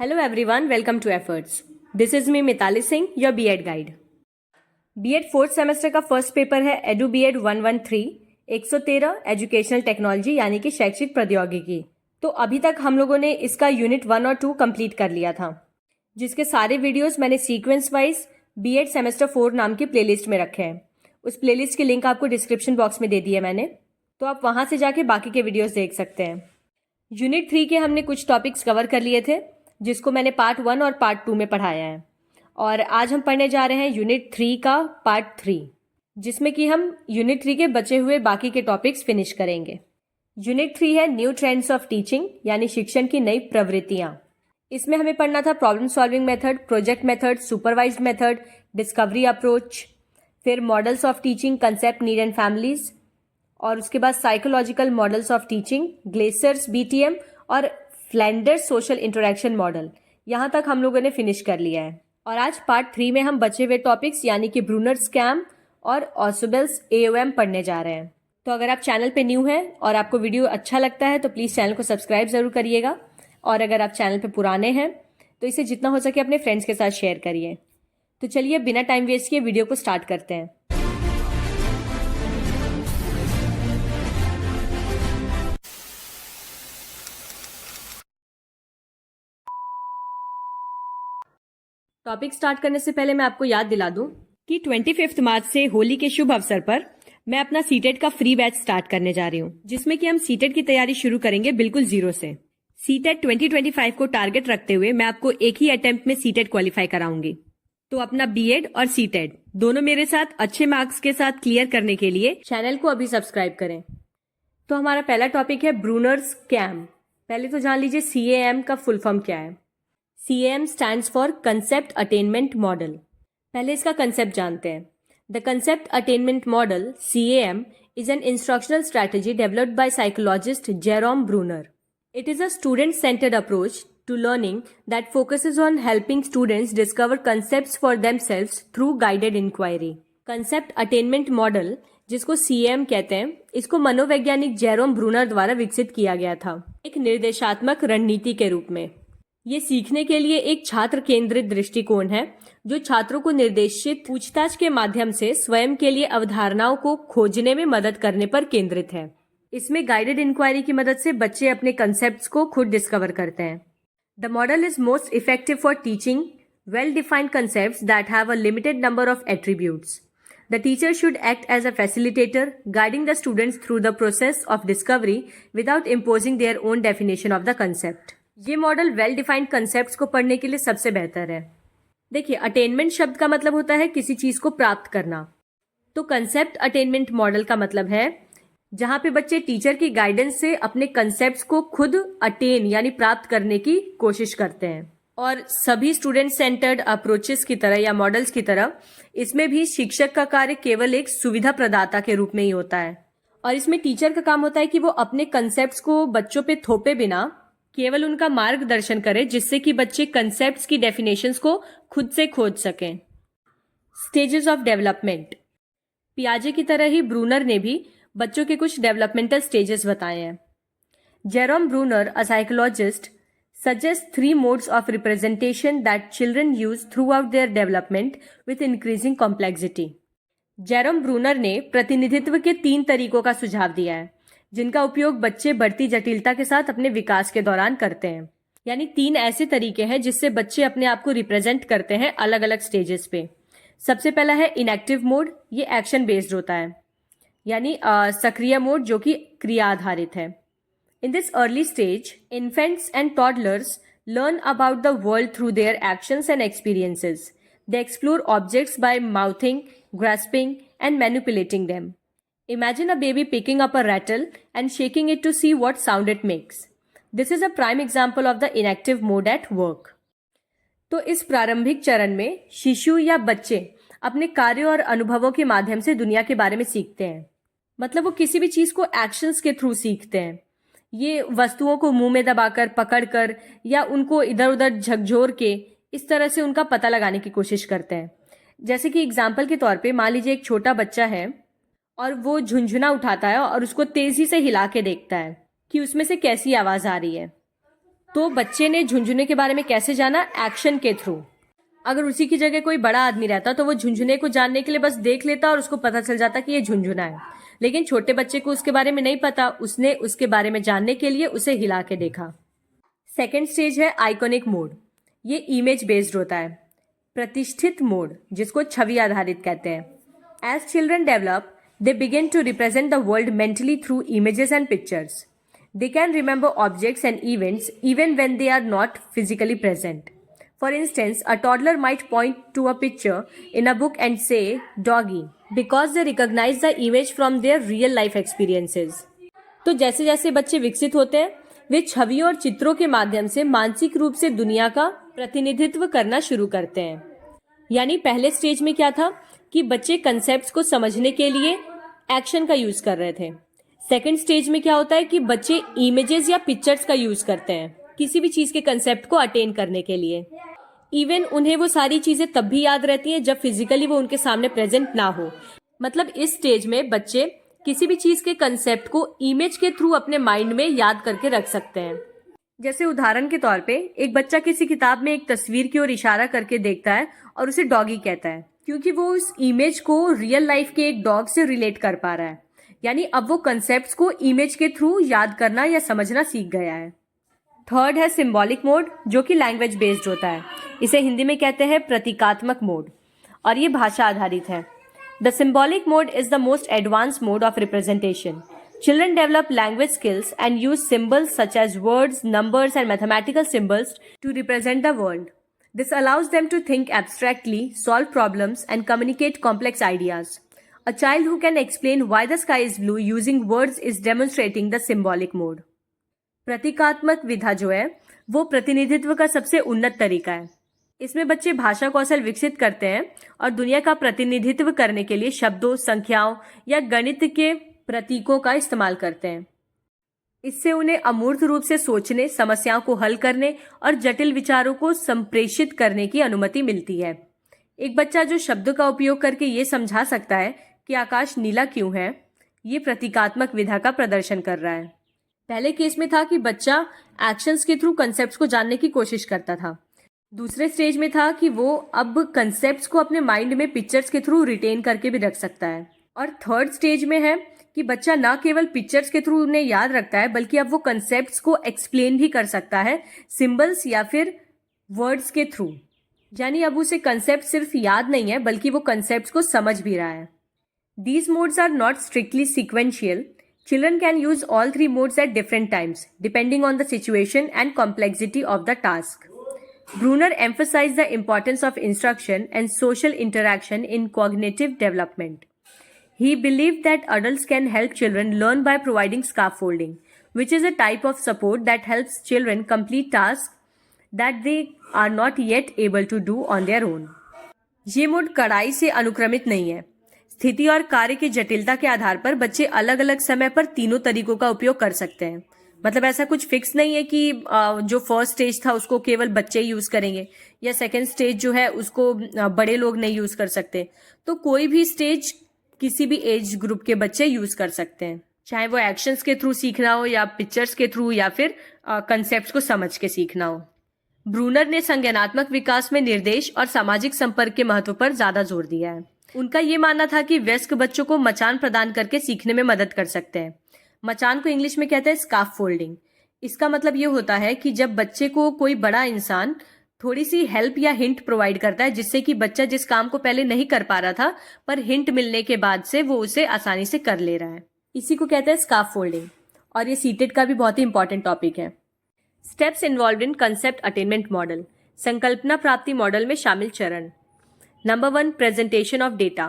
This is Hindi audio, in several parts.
Hello everyone, welcome to Efforts. This is me Mitali Singh, your B.Ed guide. B.Ed fourth semester का फर्स्ट पेपर है एडू B.Ed 113 113 एजुकेशनल टेक्नोलॉजी यानी कि शैक्षिक प्रौद्योगिकी। तो अभी तक हम लोगों ने इसका यूनिट 1 और 2 कंप्लीट कर लिया था, जिसके सारे वीडियोस मैंने सीक्वेंस वाइज B.Ed सेमेस्टर 4 नाम की प्लेलिस्ट में रखे हैं। उस प्लेलिस्ट की लिंक आपको डिस्क्रिप्शन बॉक्स में दे दी है मैंने, तो आप वहां से जाके बाकी के वीडियोस देख सकते हैं। यूनिट 3 के हमने कुछ टॉपिक्स कवर कर लिए थे, जिसको मैंने पार्ट 1 और पार्ट 2 में पढ़ाया है, और आज हम पढ़ने जा रहे हैं यूनिट 3 का पार्ट 3, जिसमें कि हम यूनिट 3 के बचे हुए बाकी के टॉपिक्स फिनिश करेंगे। यूनिट 3 है न्यू ट्रेंड्स ऑफ टीचिंग यानी शिक्षण की नई प्रवृत्तियां। इसमें हमें पढ़ना था problem solving method, project method, supervised method, discovery approach, फिर models of teaching, concept, need and families, और उसके बाद psychological models of teaching, Glaser's BTM और फ्लैंडर्स सोशल इंटरेक्शन मॉडल। यहाँ तक हम लोगों ने फिनिश कर लिया है, और आज पार्ट 3 में हम बचे हुए टॉपिक्स यानी कि ब्रूनर स्कैम और ऑसोबेल्स AOM पढ़ने जा रहे हैं। तो अगर आप चैनल पे न्यू हैं और आपको वीडियो अच्छा लगता है तो प्लीज़ चैनल को सब्सक्राइब ज़रूर करिएगा, और अगर आप चैनल पे पुराने हैं तो इसे जितना हो सके अपने फ्रेंड्स के साथ शेयर करिए। तो चलिए बिना टाइम वेस्ट किए वीडियो को स्टार्ट करते हैं। टॉपिक स्टार्ट करने से पहले मैं आपको याद दिला दूं कि 25 मार्च से होली के शुभ अवसर पर मैं अपना सीटेट का फ्री बैच स्टार्ट करने जा रही हूं, जिसमें कि हम सीटेट की तैयारी शुरू करेंगे बिल्कुल जीरो से। सीटेट 2025 को टारगेट रखते हुए मैं आपको एक ही अटेम्प्ट में सीटेट क्वालिफाई कराऊंगी। तो अपना B.Ed और सीटेट दोनों मेरे साथ अच्छे मार्क्स के साथ क्लियर करने के लिए चैनल को अभी सब्सक्राइब करें। तो हमारा पहला टॉपिक है ब्रूनर स्कैम। पहले तो जान लीजिए CAM का फुल फॉर्म क्या है। CAM stands for Concept Attainment Model. पहले इसका कंसेप्ट जानते हैं। The Concept Attainment Model (CAM) is an instructional strategy developed by psychologist Jerome Bruner. It is a student-centered approach to learning that focuses on helping students discover concepts for themselves through guided inquiry. Concept Attainment Model, जिसको CAM कहते हैं, इसको मनोवैज्ञानिक जेरोम ब्रूनर द्वारा विकसित किया गया था एक निर्देशात्मक रणनीति के रूप में। ये सीखने के लिए एक छात्र केंद्रित दृष्टिकोण है, जो छात्रों को निर्देशित पूछताछ के माध्यम से स्वयं के लिए अवधारणाओं को खोजने में मदद करने पर केंद्रित है। इसमें गाइडेड इंक्वायरी की मदद से बच्चे अपने कंसेप्ट्स को खुद डिस्कवर करते हैं। The model is most effective for teaching well defined concepts that have a limited number of attributes. The teacher should act as a facilitator, guiding the students through the process of discovery without imposing their own definition of the concept. ये मॉडल वेल डिफाइंड कंसेप्ट्स को पढ़ने के लिए सबसे बेहतर है। देखिए, अटेनमेंट शब्द का मतलब होता है किसी चीज को प्राप्त करना, तो कंसेप्ट अटेनमेंट मॉडल का मतलब है जहां पे बच्चे टीचर की गाइडेंस से अपने कंसेप्ट्स को खुद अटेन यानी प्राप्त करने की कोशिश करते हैं। और सभी स्टूडेंट सेंटर्ड अप्रोचेस की तरह या मॉडल्स की तरह इसमें भी शिक्षक का कार्य केवल एक सुविधा प्रदाता के रूप में ही होता है, और इसमें टीचर का काम होता है कि वो अपने कंसेप्ट्स को बच्चों पे थोपे बिना केवल उनका मार्गदर्शन करे, जिससे कि बच्चे कंसेप्ट्स की डेफिनेशंस को खुद से खोज सकें। Stages of development. पियाजे की तरह ही ब्रूनर ने भी बच्चों के कुछ डेवलपमेंटल स्टेजेस बताए हैं। Jerome Bruner, a psychologist, suggests 3 modes of representation that children use throughout their development with increasing complexity. Jerome Bruner ने प्रतिनिधित्व के 3 तरीकों का सुझाव दिया है, जिनका उपयोग बच्चे बढ़ती जटिलता के साथ अपने विकास के दौरान करते हैं। यानी 3 ऐसे तरीके हैं जिससे बच्चे अपने आप को रिप्रेजेंट करते हैं अलग अलग स्टेजेस पे। सबसे पहला है इनएक्टिव मोड। ये एक्शन बेस्ड होता है, यानी सक्रिय मोड जो कि क्रिया आधारित है। In this early stage, infants and toddlers learn about the world through their actions and experiences. They explore objects by mouthing, grasping, and manipulating them. Imagine a baby picking up a rattle and shaking it to see what sound it makes. This is a prime example of the inactive mode at work. तो इस प्रारंभिक चरण में शिशु या बच्चे अपने कार्यों और अनुभवों के माध्यम से दुनिया के बारे में सीखते हैं। मतलब वो किसी भी चीज को एक्शंस के थ्रू सीखते हैं। ये वस्तुओं को मुंह में दबाकर, पकड़कर या उनको इधर उधर झकझोर के इस तरह से उनका पता लगाने की कोशिश करते हैं। जैसे कि एग्जाम्पल के तौर पे मान लीजिए एक छोटा बच्चा है और वो झुनझुना उठाता है और उसको तेजी से हिला के देखता है कि उसमें से कैसी आवाज आ रही है। तो बच्चे ने झुंझुने के बारे में कैसे जाना? एक्शन के थ्रू। अगर उसी की जगह कोई बड़ा आदमी रहता तो वो झुंझुने को जानने के लिए बस देख लेता और उसको पता चल जाता कि ये झुंझुना है। लेकिन छोटे बच्चे को उसके बारे में नहीं पता, उसने उसके बारे में जानने के लिए उसे हिला के देखा। सेकेंड स्टेज है आइकॉनिक मोड। ये इमेज बेस्ड होता है। प्रतिष्ठित मोड, जिसको छवि आधारित कहते हैं। As children develop, they begin to represent the world mentally through images and pictures. They can remember objects and events even when they are not physically present. For instance, a toddler might point to a picture in a book and say, "Doggy," because they recognize the image from their real life experiences. तो जैसे जैसे बच्चे विकसित होते हैं, वे छवियों और चित्रों के माध्यम से मानसिक रूप से दुनिया का प्रतिनिधित्व करना शुरू करते हैं। यानी पहले स्टेज में क्या था कि बच्चे कंसेप्ट्स को समझने के लिए एक्शन का यूज कर रहे थे। सेकंड स्टेज में क्या होता है कि बच्चे इमेजेस या पिक्चर्स का यूज करते हैं किसी भी चीज के कंसेप्ट को अटेन करने के लिए। इवन उन्हें वो सारी चीजें तब भी याद रहती हैं जब फिजिकली वो उनके सामने प्रेजेंट ना हो। मतलब इस स्टेज में बच्चे किसी भी चीज के कंसेप्ट को इमेज के थ्रू अपने माइंड में याद करके रख सकते हैं। जैसे उदाहरण के तौर पे एक बच्चा किसी किताब में एक तस्वीर की ओर इशारा करके देखता है और उसे डॉगी कहता है, क्योंकि वो उस इमेज को रियल लाइफ के एक डॉग से रिलेट कर पा रहा है। यानी अब वो कंसेप्ट्स को इमेज के थ्रू याद करना या समझना सीख गया है। थर्ड है सिंबॉलिक मोड, जो कि लैंग्वेज बेस्ड होता है। इसे हिंदी में कहते हैं प्रतीकात्मक मोड, और ये भाषा आधारित है। The symbolic mode is the most advance mode of representation. Children develop language skills and use symbols such as words, numbers, and mathematical symbols to represent the world. This allows them to think abstractly, solve problems, and communicate complex ideas. A child who can explain why the sky is blue using words is demonstrating the symbolic mode. प्रतीकात्मक विधा जो है वो प्रतिनिधित्व का सबसे उन्नत तरीका है। इसमें बच्चे भाषा कौशल विकसित करते हैं और दुनिया का प्रतिनिधित्व करने के लिए शब्दों, संख्याओं या गणित के प्रतीकों का इस्तेमाल करते हैं। इससे उन्हें अमूर्त रूप से सोचने, समस्याओं को हल करने और जटिल विचारों को संप्रेषित करने की अनुमति मिलती है। एक बच्चा जो शब्दों का उपयोग करके ये समझा सकता है कि आकाश नीला क्यों है, ये प्रतीकात्मक विधा का प्रदर्शन कर रहा है। पहले केस में था कि बच्चा एक्शंस के थ्रू कंसेप्ट्स को जानने की कोशिश करता था। दूसरे स्टेज में था कि वो अब कंसेप्ट्स को अपने माइंड में पिक्चर्स के थ्रू रिटेन करके भी रख सकता है। और थर्ड स्टेज में है कि बच्चा ना केवल पिक्चर्स के थ्रू उन्हें याद रखता है, बल्कि अब वो कंसेप्ट्स को एक्सप्लेन भी कर सकता है सिंबल्स या फिर वर्ड्स के थ्रू। यानी अब उसे कंसेप्ट सिर्फ याद नहीं है, बल्कि वो कंसेप्ट्स को समझ भी रहा है। These modes are not strictly sequential. Children can use all three modes at different times, depending on the situation and complexity of the task. Bruner emphasized the importance of instruction and social interaction in cognitive development. He believed that adults can help children learn by providing scaffolding, which is a type of support that helps children complete tasks that they are not yet able to do on their own. ये मोड कड़ाई से अनुक्रमित नहीं है। स्थिति और कार्य की जटिलता के आधार पर बच्चे अलग अलग समय पर तीनों तरीकों का उपयोग कर सकते हैं। मतलब ऐसा कुछ फिक्स नहीं है कि जो फर्स्ट स्टेज था उसको केवल बच्चे यूज करेंगे या सेकंड स्टेज जो है उसको बड़े लोग नहीं यूज कर सकते। तो कोई भी स्टेज किसी भी एज ग्रुप के बच्चे यूज कर सकते हैं, चाहे वो एक्शंस के थ्रू सीखना हो या पिक्चर्स के थ्रू या फिर कंसेप्ट्स को समझ के सीखना हो। ब्रूनर ने संज्ञानात्मक विकास में निर्देश और सामाजिक संपर्क के महत्व पर ज्यादा जोर दिया है। उनका ये मानना था कि वयस्क बच्चों को मचान प्रदान करके सीखने में मदद कर सकते हैं। मचान को इंग्लिश में कहते हैं स्काफ फोल्डिंग। इसका मतलब ये होता है कि जब बच्चे को कोई बड़ा इंसान थोड़ी सी हेल्प या हिंट प्रोवाइड करता है, जिससे कि बच्चा जिस काम को पहले नहीं कर पा रहा था पर हिंट मिलने के बाद से वो उसे आसानी से कर ले रहा है, इसी को कहते हैं स्काफ फोल्डिंग। और ये सीटेट का भी बहुत ही इंपॉर्टेंट टॉपिक है। Steps involve in concept attainment model. संकल्पना प्राप्ति मॉडल में शामिल चरण। Number 1, presentation of data.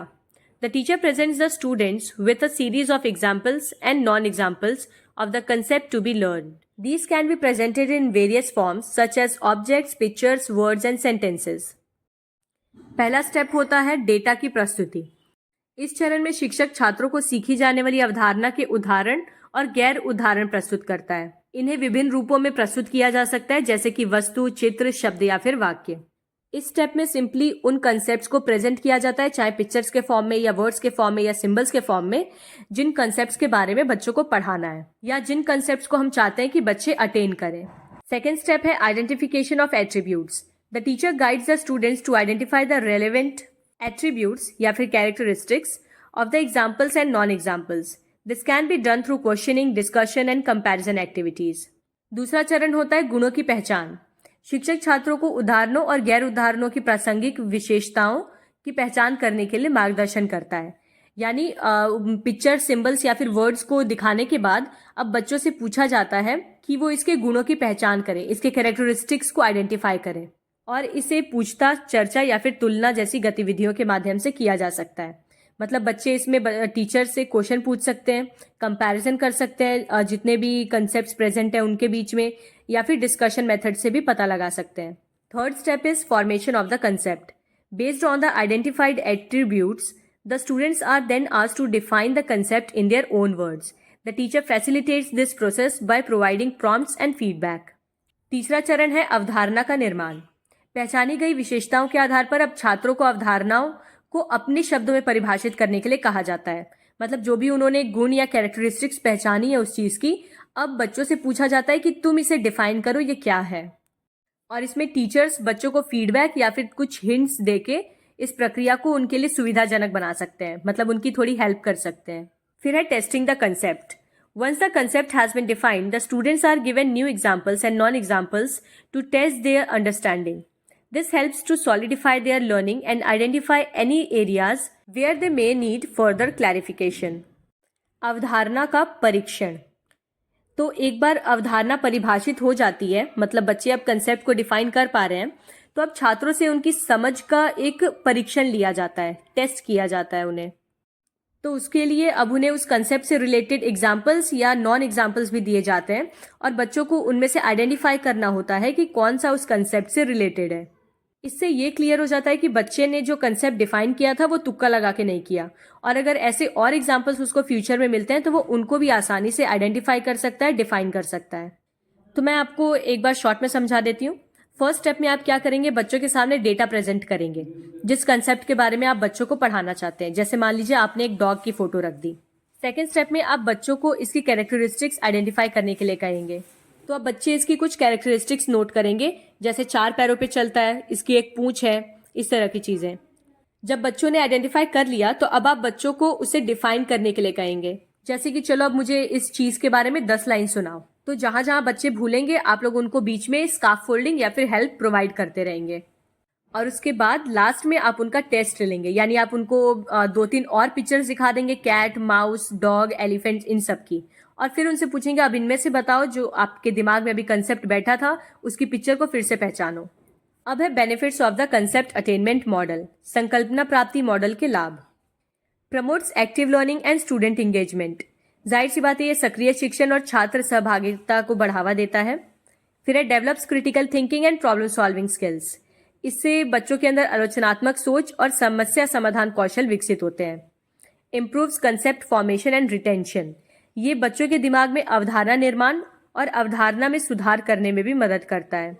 The teacher presents the students with a series of examples and non-examples of the concept to be learned. These can be presented in various forms such as objects, pictures, words and sentences. पहला स्टेप होता है डेटा की प्रस्तुति। इस चरण में शिक्षक छात्रों को सीखी जाने वाली अवधारणा के उदाहरण और गैर उदाहरण प्रस्तुत करता है। इन्हें विभिन्न रूपों में प्रस्तुत किया जा सकता है, जैसे कि वस्तु, चित्र, शब्द या फिर वाक्य। इस स्टेप में सिंपली उन कंसेप्ट्स को प्रेजेंट किया जाता है, चाहे पिक्चर्स के फॉर्म में या वर्ड्स के फॉर्म में या सिंबल्स के फॉर्म में, जिन कंसेप्ट्स के बारे में बच्चों को पढ़ाना है या जिन कंसेप्ट्स को हम चाहते हैं कि बच्चे अटेन करें। सेकेंड स्टेप है identification of attributes. The teacher guides the students to identify the relevant attributes या फिर characteristics of the examples and non-examples. This can be done through questioning, discussion and comparison activities. दूसरा चरण होता है गुणों की पहचान। शिक्षक छात्रों को उदाहरणों और गैर उदाहरणों की प्रासंगिक विशेषताओं की पहचान करने के लिए मार्गदर्शन करता है। यानी पिक्चर, सिंबल्स या फिर वर्ड्स को दिखाने के बाद अब बच्चों से पूछा जाता है कि वो इसके गुणों की पहचान करें, इसके कैरेक्टरिस्टिक्स को आइडेंटिफाई करें, और इसे पूछताछ, चर्चा या फिर तुलना जैसी गतिविधियों के माध्यम से किया जा सकता है। मतलब बच्चे इसमें टीचर से क्वेश्चन पूछ सकते हैं, कंपैरिजन कर सकते हैं जितने भी कंसेप्ट्स प्रेजेंट हैं उनके बीच में, या फिर डिस्कशन मेथड से भी पता लगा सकते हैं। Third step is formation of the concept. Based on the identified attributes, the students are then asked to define the concept in their own words. The teacher facilitates this process by providing prompts and feedback. तीसरा चरण है अवधारणा का निर्माण। पहचानी गई विशेषताओं के आधार पर अब छात्रों को अवधारणाओं को अपने शब्दों में परिभाषित करने के लिए कहा जाता है। मतलब जो भी उन्होंने गुण या कैरेक्टरिस्टिक्स पहचानी है उस चीज की, अब बच्चों से पूछा जाता है कि तुम इसे डिफाइन करो, ये क्या है। और इसमें टीचर्स बच्चों को फीडबैक या फिर कुछ हिंट्स देके इस प्रक्रिया को उनके लिए सुविधाजनक बना सकते हैं, मतलब उनकी थोड़ी हेल्प कर सकते हैं। फिर है testing the concept. Once the concept has been defined, the students are given new examples and non examples to test their understanding. This helps to solidify their learning and identify any areas where they may need further clarification. अवधारणा का परीक्षण। तो एक बार अवधारणा परिभाषित हो जाती है, मतलब बच्चे अब कंसेप्ट को डिफाइन कर पा रहे हैं, तो अब छात्रों से उनकी समझ का एक परीक्षण लिया जाता है, टेस्ट किया जाता है उन्हें। तो उसके लिए अब उन्हें उस कंसेप्ट से रिलेटेड एग्जाम्पल्स या नॉन एग्जाम्पल्स भी दिए जाते हैं और बच्चों को उनमें से आइडेंटिफाई करना होता है कि कौन सा उस कंसेप्ट से रिलेटेड है। इससे ये क्लियर हो जाता है कि बच्चे ने जो कंसेप्ट डिफाइन किया था वो तुक्का लगा के नहीं किया, और अगर ऐसे और एग्जाम्पल्स उसको फ्यूचर में मिलते हैं तो वो उनको भी आसानी से आइडेंटिफाई कर सकता है, डिफाइन कर सकता है। तो मैं आपको एक बार शॉर्ट में समझा देती हूँ। फर्स्ट स्टेप में आप क्या करेंगे, बच्चों के सामने डेटा प्रेजेंट करेंगे जिस कंसेप्ट के बारे में आप बच्चों को पढ़ाना चाहते हैं। जैसे मान लीजिए आपने एक डॉग की फोटो रख दी। सेकेंड स्टेप में आप बच्चों को इसकी कैरेक्टरिस्टिक्स आइडेंटिफाई करने के लिए कहेंगे। तो अब बच्चे इसकी कुछ कैरेक्टरिस्टिक्स नोट करेंगे, जैसे 4 पैरों पे चलता है, इसकी एक पूंछ है, इस तरह की चीजें। जब बच्चों ने आइडेंटिफाई कर लिया तो अब आप बच्चों को उसे डिफाइन करने के लिए कहेंगे। जैसे कि चलो अब मुझे इस चीज के बारे में 10 लाइन सुनाओ। तो जहां जहां बच्चे भूलेंगे आप लोग उनको बीच में स्कार्फ फोल्डिंग या फिर हेल्प प्रोवाइड करते रहेंगे। और उसके बाद लास्ट में आप उनका टेस्ट लेंगे, यानी आप उनको 2-3 और पिक्चर्स दिखा देंगे, कैट, माउस, डॉग, एलिफेंट, इन सब की, और फिर उनसे पूछेंगे अब इनमें से बताओ जो आपके दिमाग में अभी कंसेप्ट बैठा था उसकी पिक्चर को फिर से पहचानो। अब है benefits of the concept attainment model, संकल्पना प्राप्ति मॉडल के लाभ। Promotes active learning and student engagement. जाहिर सी बात है ये सक्रिय शिक्षण और छात्र सहभागिता को बढ़ावा देता है। फिर है develops critical thinking and problem solving skills. इससे बच्चों के अंदर आलोचनात्मक सोच और समस्या समाधान कौशल विकसित होते हैं। Improves concept formation and retention. ये बच्चों के दिमाग में अवधारणा निर्माण और अवधारणा में सुधार करने में भी मदद करता है।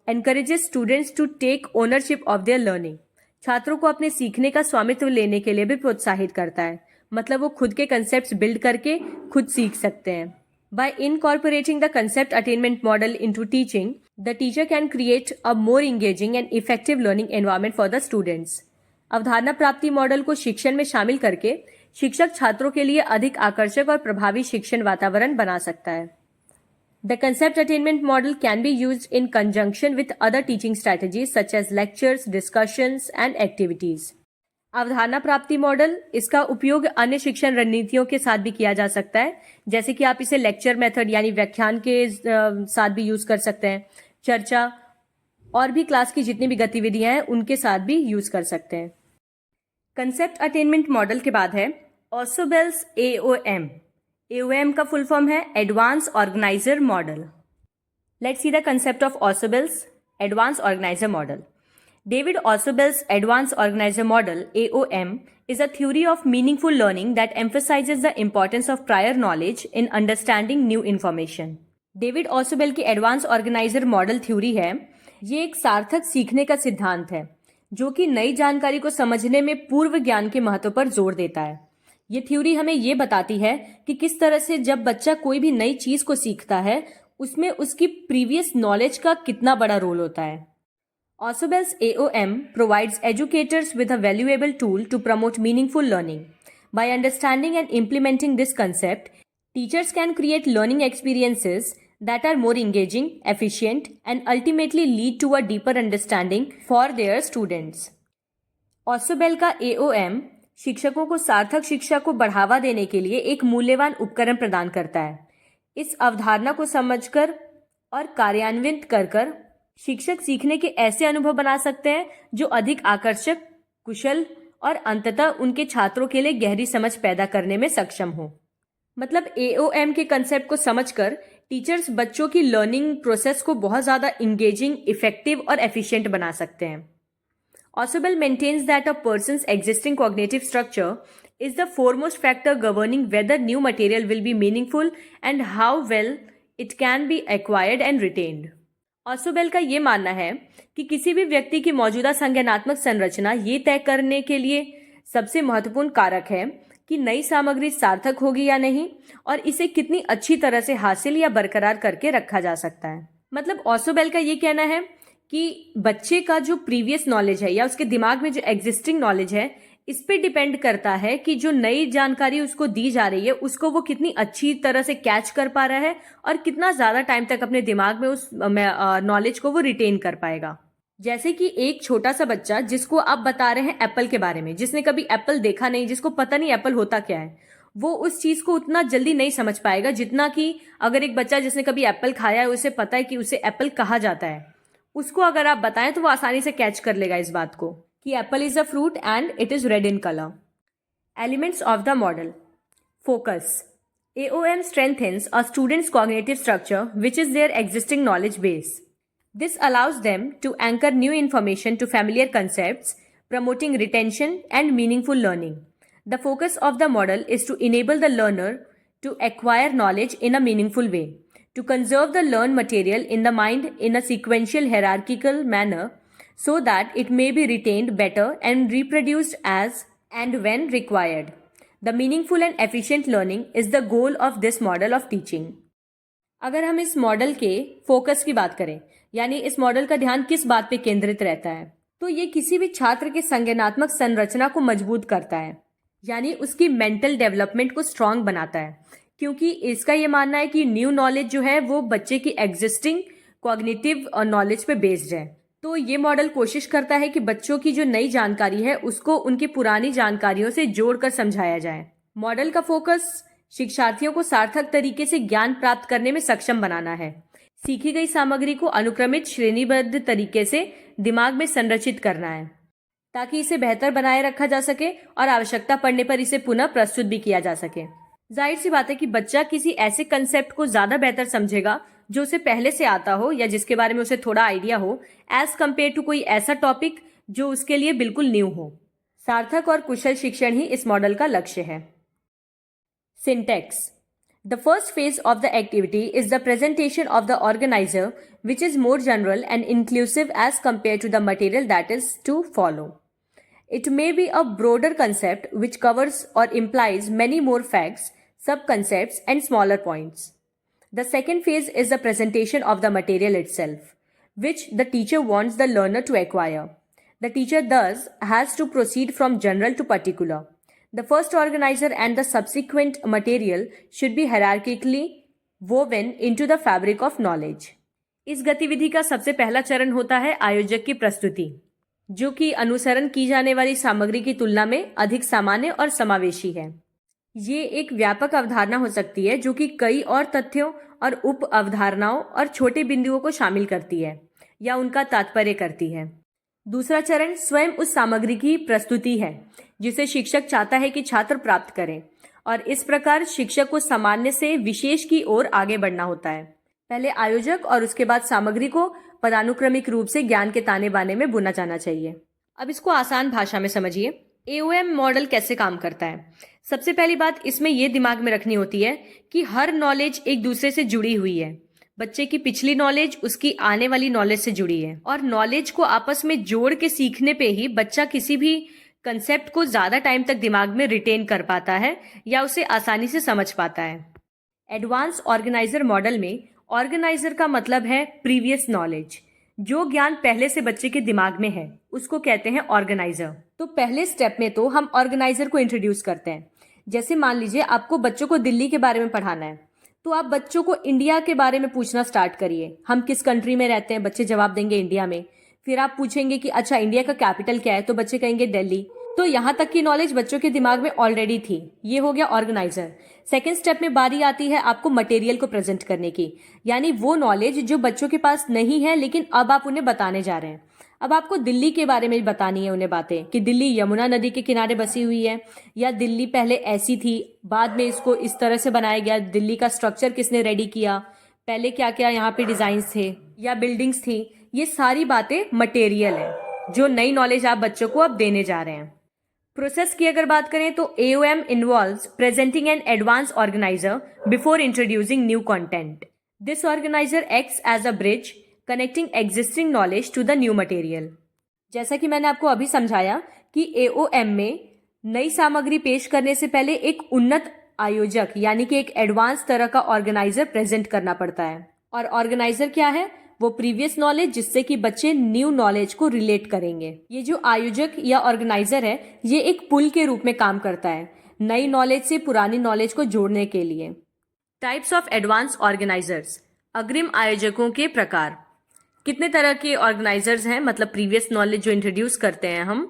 Encourages students to take ownership of their learning. छात्रों को अपने सीखने का स्वामित्व लेने के लिए भी प्रोत्साहित करता है, मतलब वो खुद के कंसेप्ट्स बिल्ड करके खुद सीख सकते हैं। Bye incorporating the concept attainment model into teaching, the teacher can create a more engaging and effective learning environment for the students. अवधारणा प्राप्ति मॉडल को शिक्षण में शामिल करके शिक्षक छात्रों के लिए अधिक आकर्षक और प्रभावी शिक्षण वातावरण बना सकता है। The concept attainment model can be used in conjunction with other teaching strategies such as lectures, discussions and activities. अवधारणा प्राप्ति मॉडल, इसका उपयोग अन्य शिक्षण रणनीतियों के साथ भी किया जा सकता है, जैसे कि आप इसे लेक्चर मेथड यानी व्याख्यान के साथ भी यूज कर सकते हैं, चर्चा और भी क्लास की जितनी भी गतिविधियां हैं उनके साथ भी यूज कर सकते हैं। कंसेप्ट अटेनमेंट मॉडल के बाद है ऑसोबेल्स AOM। AOM का फुल फॉर्म है advance organizer model. Let's see the concept of Ausubel's advance organizer model. David Ausubel's Advanced Organizer Model (AOM) is a theory of meaningful learning that emphasizes the importance of prior knowledge in understanding new information. David Ausubel की एडवांस ऑर्गेनाइजर मॉडल थ्योरी है, ये एक सार्थक सीखने का सिद्धांत है जो कि नई जानकारी को समझने में पूर्व ज्ञान के महत्व पर जोर देता है। ये थ्योरी हमें ये बताती है कि किस तरह से जब बच्चा कोई भी नई चीज को सीखता है उसमें उसकी प्रीवियस नॉलेज का कितना बड़ा रोल होता है। Ausubel's AOM provides educators with a valuable tool to promote meaningful learning. By understanding and implementing this concept, teachers can create learning experiences that are more engaging, efficient, and ultimately lead to a deeper understanding for their students. Ausubel का AOM शिक्षकों को सार्थक शिक्षा को बढ़ावा देने के लिए एक मूल्यवान उपकरण प्रदान करता है। इस अवधारणा को समझकर और कार्यान्वित कर शिक्षक सीखने के ऐसे अनुभव बना सकते हैं जो अधिक आकर्षक, कुशल और अंततः उनके छात्रों के लिए गहरी समझ पैदा करने में सक्षम हो। मतलब AOM के कंसेप्ट को समझकर टीचर्स बच्चों की लर्निंग प्रोसेस को बहुत ज़्यादा इंगेजिंग, इफेक्टिव और एफिशिएंट बना सकते हैं। Ausubel maintains that a person's existing cognitive structure is the foremost factor governing whether new material will be meaningful and how well it can be acquired and retained. Ausubel का ये मानना है कि किसी भी व्यक्ति की मौजूदा संज्ञानात्मक संरचना ये तय करने के लिए सबसे महत्वपूर्ण कारक है कि नई सामग्री सार्थक होगी या नहीं और इसे कितनी अच्छी तरह से हासिल या बरकरार करके रखा जा सकता है। मतलब Ausubel का ये कहना है कि बच्चे का जो प्रीवियस नॉलेज है या उसके दिमाग में जो एग्जिस्टिंग नॉलेज है, इस पे डिपेंड करता है कि जो नई जानकारी उसको दी जा रही है उसको वो कितनी अच्छी तरह से कैच कर पा रहा है और कितना ज़्यादा टाइम तक अपने दिमाग में उस नॉलेज को वो रिटेन कर पाएगा। जैसे कि एक छोटा सा बच्चा जिसको आप बता रहे हैं एप्पल के बारे में, जिसने कभी एप्पल देखा नहीं, जिसको पता नहीं एप्पल होता क्या है, वो उस चीज़ को उतना जल्दी नहीं समझ पाएगा जितना कि अगर एक बच्चा जिसने कभी एप्पल खाया है उसे पता है कि उसे एप्पल कहा जाता है, उसको अगर आप बताएं तो वो आसानी से कैच कर लेगा इस बात को कि Apple is a fruit and it is red in colour. Elements of the model. Focus. AOM strengthens a student's cognitive structure, which is their existing knowledge base. This allows them to anchor new information to familiar concepts, promoting retention and meaningful learning. The focus of the model is to enable the learner to acquire knowledge in a meaningful way, to conserve the learned material in the mind in a sequential hierarchical manner so that it may be retained better and reproduced as and when required. The meaningful and efficient learning is the goal of this model of teaching. अगर हम इस मॉडल के फोकस की बात करें, यानी इस मॉडल का ध्यान किस बात पे केंद्रित रहता है, तो ये किसी भी छात्र के संज्ञानात्मक संरचना को मजबूत करता है, यानी उसकी मेंटल डेवलपमेंट को स्ट्रांग बनाता है, क्योंकि इसका ये मानना है कि न्यू नॉलेज जो है वो बच्चे की एग्जिस्टिंग कॉग्निटिव नॉलेज पे बेस्ड है। तो ये मॉडल कोशिश करता है कि बच्चों की जो नई जानकारी है उसको उनकी पुरानी जानकारियों से जोड़कर समझाया जाए। मॉडल का फोकस शिक्षार्थियों को सार्थक तरीके से ज्ञान प्राप्त करने में सक्षम बनाना है। सीखी गई सामग्री को अनुक्रमित श्रेणीबद्ध तरीके से दिमाग में संरचित करना है ताकि इसे बेहतर बनाए रखा जा सके और आवश्यकता पड़ने पर इसे पुनः प्रस्तुत भी किया जा सके। जाहिर सी बात है कि बच्चा किसी ऐसे कंसेप्ट को ज्यादा बेहतर समझेगा जो उसे पहले से आता हो या जिसके बारे में उसे थोड़ा आइडिया हो, एज कम्पेयर टू कोई ऐसा टॉपिक जो उसके लिए बिल्कुल न्यू हो। सार्थक और कुशल शिक्षण ही इस मॉडल का लक्ष्य है। Syntax. The first phase of the activity is the presentation of the organizer, which is more general and inclusive as compared to the material that is to follow. It may be a broader concept which covers or implies many more facts, sub-concepts, and smaller points. The second phase is the presentation of the material itself, which the teacher wants the learner to acquire. The teacher thus has to proceed from general to particular. The first organizer and the subsequent material should be hierarchically woven into the fabric of knowledge. इस गतिविधि का सबसे पहला चरण होता है आयोजक की प्रस्तुति, जो कि अनुसरण की जाने वाली सामग्री की तुलना में अधिक सामान्य और समावेशी है। ये एक व्यापक अवधारणा हो सकती है जो कि कई और तथ्यों और उप अवधारणाओं और छोटे बिंदुओं को शामिल करती है या उनका तात्पर्य करती है। दूसरा चरण स्वयं उस सामग्री की प्रस्तुति है जिसे शिक्षक चाहता है कि छात्र प्राप्त करें, और इस प्रकार शिक्षक को सामान्य से विशेष की ओर आगे बढ़ना होता है। पहले आयोजक और उसके बाद सामग्री को पदानुक्रमिक रूप से ज्ञान के ताने बाने में बुना जाना चाहिए। अब इसको आसान भाषा में समझिए। AOM मॉडल कैसे काम करता है। सबसे पहली बात इसमें यह दिमाग में रखनी होती है कि हर नॉलेज एक दूसरे से जुड़ी हुई है। बच्चे की पिछली नॉलेज उसकी आने वाली नॉलेज से जुड़ी है, और नॉलेज को आपस में जोड़ के सीखने पे ही बच्चा किसी भी कंसेप्ट को ज्यादा टाइम तक दिमाग में रिटेन कर पाता है या उसे आसानी से समझ पाता है। एडवांस ऑर्गेनाइजर मॉडल में ऑर्गेनाइजर का मतलब है प्रीवियस नॉलेज। जो ज्ञान पहले से बच्चे के दिमाग में है उसको कहते हैं ऑर्गेनाइजर। तो पहले स्टेप में तो हम ऑर्गेनाइजर को इंट्रोड्यूस करते हैं। जैसे मान लीजिए आपको बच्चों को दिल्ली के बारे में पढ़ाना है, तो आप बच्चों को इंडिया के बारे में पूछना स्टार्ट करिए। हम किस कंट्री में रहते हैं, बच्चे जवाब देंगे इंडिया में। फिर आप पूछेंगे कि अच्छा इंडिया का कैपिटल क्या है, तो बच्चे कहेंगे दिल्ली। तो यहाँ तक की नॉलेज बच्चों के दिमाग में ऑलरेडी थी। ये हो गया ऑर्गेनाइजर। सेकेंड स्टेप में बारी आती है आपको मटेरियल को प्रेजेंट करने की, यानी वो नॉलेज जो बच्चों के पास नहीं है लेकिन अब आप उन्हें बताने जा रहे हैं। अब आपको दिल्ली के बारे में बतानी है उन्हें बातें कि दिल्ली यमुना नदी के किनारे बसी हुई है, या दिल्ली पहले ऐसी थी, बाद में इसको इस तरह से बनाया गया, दिल्ली का स्ट्रक्चर किसने रेडी किया, पहले क्या क्या यहाँ पे डिजाइन्स थे या बिल्डिंग्स थी। ये सारी बातें मटेरियल है जो नई नॉलेज आप बच्चों को अब देने जा रहे हैं। प्रोसेस की अगर बात करें तो AOM involves presenting an advance organizer before introducing new content. This organizer acts as a bridge connecting existing knowledge to the new material. जैसा कि मैंने आपको अभी समझाया कि AOM में नई सामग्री पेश करने से पहले एक उन्नत आयोजक यानी कि एक एडवांस तरह का ऑर्गेनाइजर प्रेजेंट करना पड़ता है। और ऑर्गेनाइजर क्या है? वो प्रीवियस नॉलेज जिससे कि बच्चे न्यू नॉलेज को रिलेट करेंगे। ये जो आयोजक या ऑर्गेनाइजर है ये एक पुल के रूप में काम करता है नई नॉलेज से पुरानी नॉलेज को जोड़ने के लिए। टाइप्स ऑफ एडवांस ऑर्गेनाइजर्स, अग्रिम आयोजकों के प्रकार। कितने तरह के ऑर्गेनाइजर्स हैं, मतलब प्रीवियस नॉलेज जो इंट्रोड्यूस करते हैं हम।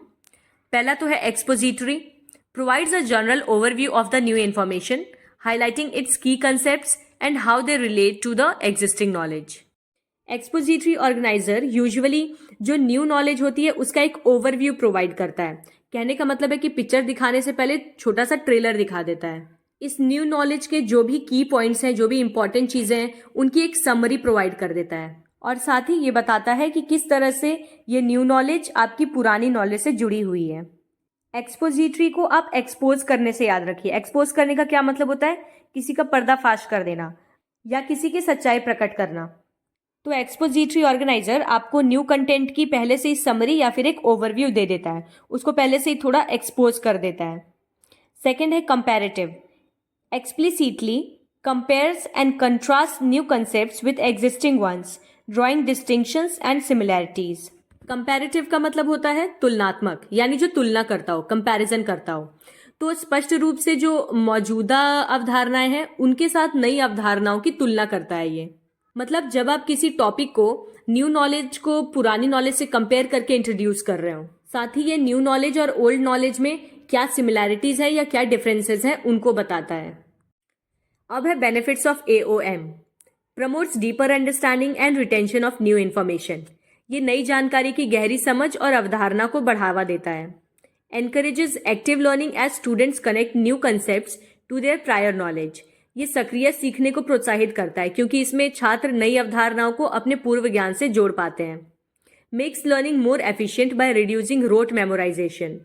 पहला तो है expository, provides a general overview of the new information highlighting its key concepts and how they relate to the existing knowledge. Expository organizer usually जो न्यू नॉलेज होती है उसका एक ओवरव्यू प्रोवाइड करता है। कहने का मतलब है कि पिक्चर दिखाने से पहले छोटा सा ट्रेलर दिखा देता है। इस न्यू नॉलेज के जो भी की पॉइंट्स हैं, जो भी इंपॉर्टेंट चीजें हैं, उनकी एक समरी प्रोवाइड कर देता है और साथ ही ये बताता है कि किस तरह से ये न्यू नॉलेज आपकी पुरानी नॉलेज से जुड़ी हुई है। एक्सपोजिटरी को आप एक्सपोज करने से याद रखिए। एक्सपोज करने का क्या मतलब होता है? किसी का पर्दाफाश कर देना या किसी की सच्चाई प्रकट करना। तो एक्सपोजिटरी ऑर्गेनाइजर आपको न्यू कंटेंट की पहले से ही समरी या फिर एक ओवरव्यू दे देता है, उसको पहले से ही थोड़ा एक्सपोज कर देता है। सेकेंड है comparative, explicitly compares and contrast new concepts with existing ones, drawing distinctions and similarities. Comparative का मतलब होता है तुलनात्मक, यानी जो तुलना करता हो, कंपैरिजन करता हो। तो स्पष्ट रूप से जो मौजूदा अवधारणाएं हैं उनके साथ नई अवधारणाओं की तुलना करता है ये। मतलब जब आप किसी टॉपिक को, न्यू नॉलेज को पुरानी नॉलेज से कंपेयर करके इंट्रोड्यूस कर रहे हो, साथ ही ये न्यू नॉलेज और ओल्ड नॉलेज में क्या सिमिलैरिटीज है या क्या डिफरेंसेस हैं उनको बताता है। अब है benefits of AOM। Promotes deeper understanding and retention of new information. ये नई जानकारी की गहरी समझ और अवधारणा को बढ़ावा देता है। Encourages active learning as students connect new concepts to their prior knowledge. ये सक्रिय सीखने को प्रोत्साहित करता है क्योंकि इसमें छात्र नई अवधारणाओं को अपने पूर्व ज्ञान से जोड़ पाते हैं। Makes learning more efficient by reducing rote memorization.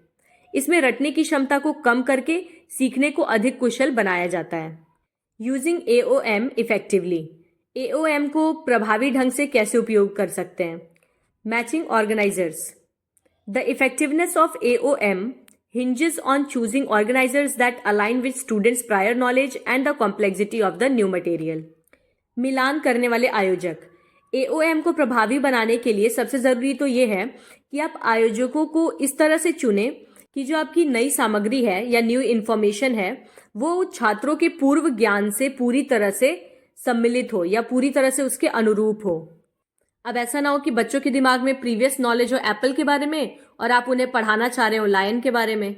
इसमें रटने की क्षमता को कम करके सीखने को अधिक कुशल बनाया जाता है। Using AOM effectively. AOM को प्रभावी ढंग से कैसे उपयोग कर सकते हैं? Matching organizers. The effectiveness of AOM hinges on choosing organizers that align with students' prior knowledge and the complexity of the new material. मिलान करने वाले आयोजक। AOM को प्रभावी बनाने के लिए सबसे जरूरी तो ये है कि आप आयोजकों को इस तरह से चुनें कि जो आपकी नई सामग्री है या न्यू इन्फॉर्मेशन है वो छात्रों के पूर्व ज्ञान से पूरी तरह से सम्मिलित हो या पूरी तरह से उसके अनुरूप हो। अब ऐसा ना हो कि बच्चों के दिमाग में प्रीवियस नॉलेज हो एप्पल के बारे में और आप उन्हें पढ़ाना चाह रहे हो लायन के बारे में।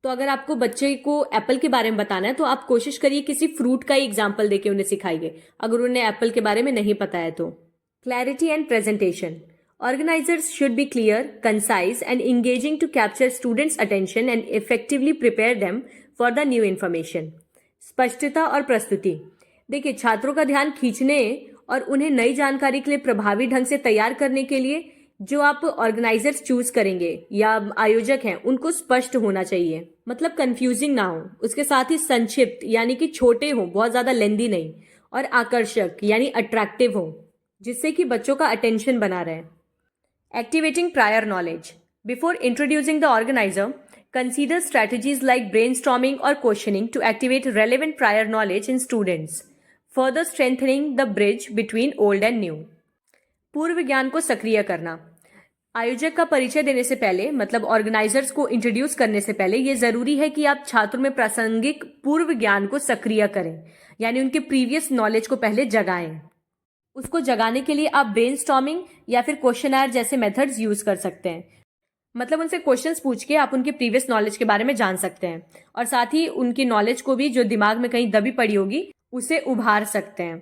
तो अगर आपको बच्चे को एप्पल के बारे में बताना है तो आप कोशिश करिए किसी फ्रूट का ही एग्जाम्पल देके उन्हें सिखाइए, अगर उन्हें एप्पल के बारे में नहीं पता है तो। Clarity and presentation. Organizers should be clear, concise and engaging to capture students attention and effectively prepare them for the new information. स्पष्टता और प्रस्तुति। देखिए, छात्रों का ध्यान खींचने और उन्हें नई जानकारी के लिए प्रभावी ढंग से तैयार करने के लिए जो आप ऑर्गेनाइजर्स चूज करेंगे या आयोजक हैं उनको स्पष्ट होना चाहिए, मतलब कंफ्यूजिंग ना हो। उसके साथ ही संक्षिप्त यानी कि छोटे हो, बहुत ज्यादा लेंदी नहीं, और आकर्षक यानी अट्रैक्टिव हो, जिससे कि बच्चों का अटेंशन बना रहे। Activating prior knowledge. Before introducing the organizer, consider strategies like brainstorming और questioning to activate relevant prior knowledge in students. Further strengthening the bridge between old and new. पूर्व ज्ञान को सक्रिय करना। आयोजक का परिचय देने से पहले, मतलब ऑर्गेनाइजर्स को इंट्रोड्यूस करने से पहले, ये जरूरी है कि आप छात्रों में प्रासंगिक पूर्व ज्ञान को सक्रिय करें, यानी उनके प्रीवियस नॉलेज को पहले जगाएं। उसको जगाने के लिए आप ब्रेनस्टॉर्मिंग या फिर क्वेश्चनर जैसे मेथड्स यूज कर सकते हैं। मतलब उनसे क्वेश्चंस पूछ के आप उनके प्रीवियस नॉलेज के बारे में जान सकते हैं और साथ ही उनकी नॉलेज को भी, जो दिमाग में कहीं दबी पड़ी होगी, उसे उभार सकते हैं।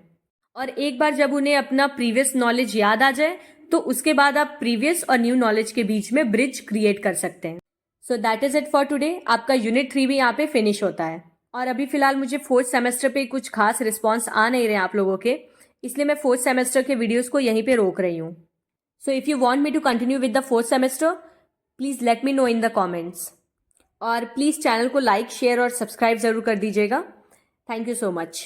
और एक बार जब उन्हें अपना प्रीवियस नॉलेज याद आ जाए तो उसके बाद आप प्रीवियस और न्यू नॉलेज के बीच में ब्रिज क्रिएट कर सकते हैं। So that is it for today. आपका यूनिट 3 भी यहाँ पे फिनिश होता है और अभी फिलहाल मुझे 4th सेमेस्टर पे कुछ खास रिस्पॉन्स आ नहीं रहे आप लोगों के, इसलिए मैं 4th सेमेस्टर के वीडियोस को यहीं पे रोक रही हूँ। So if you want me to continue with the 4th semester, please let me know in the comments. और प्लीज चैनल को लाइक, शेयर और सब्सक्राइब जरूर कर दीजिएगा। Thank you so much.